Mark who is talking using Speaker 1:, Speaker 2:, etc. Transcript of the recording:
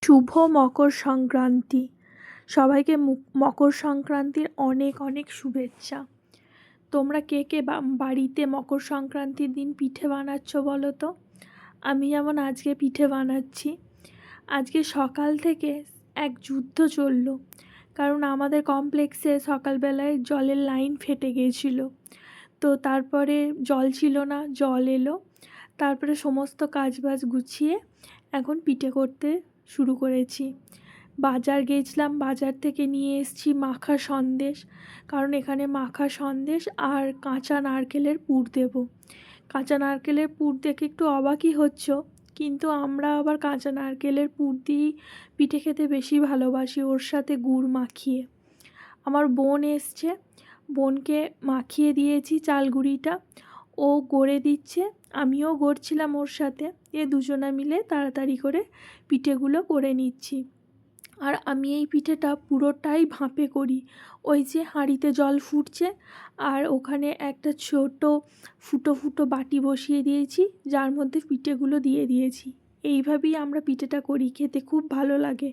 Speaker 1: শুভ মকর সংক্রান্তি। সবাইকে মকর সংক্রান্তির অনেক অনেক শুভেচ্ছা। তোমরা কে কে বাড়িতে মকর সংক্রান্তির দিন পিঠে বানাচ্ছ বলো তো? আমি যেমন আজকে পিঠে বানাচ্ছি। আজকে সকাল থেকে এক যুদ্ধ চললো, কারণ আমাদের কমপ্লেক্সে সকালবেলায় জলের লাইন ফেটে গিয়েছিল। তো তারপরে জল ছিল না, জল এলো। তারপরে সমস্ত কাজবাজ গুছিয়ে এখন পিঠে করতে শুরু করেছি। বাজার গিয়েছিলাম, বাজার থেকে নিয়ে এসেছি মাখা সন্দেশ, কারণ এখানে মাখা সন্দেশ আর কাঁচা নারকেলের পুর দেব। কাঁচা নারকেলের পুর দেখে একটু অবাকই হচ্ছ, কিন্তু আমরা আবার কাঁচা নারকেলের পুর দিয়েই পিঠে খেতে বেশি ভালোবাসি, ওর সাথে গুড় মাখিয়ে। আমার বোন এসছে, বোনকে মাখিয়ে দিয়েছি চালগুড়িটা, ও গড়ে দিচ্ছে, আমিও গড়ছিলাম ওর সাথে। দুজনা মিলে তাড়াতাড়ি করে পিঠেগুলো করে নিচ্ছি। আর আমি এই পিঠেটা পুরোটাই ভাপে করি। ওই যে হাঁড়িতে জল ফুটছে, আর ওখানে একটা ছোট ফুটো ফুটো বাটি বসিয়ে দিয়েছি, যার মধ্যে পিঠেগুলো দিয়ে দিয়েছি। এইভাবেই আমরা পিঠেটা করি, খেতে খুব ভালো লাগে।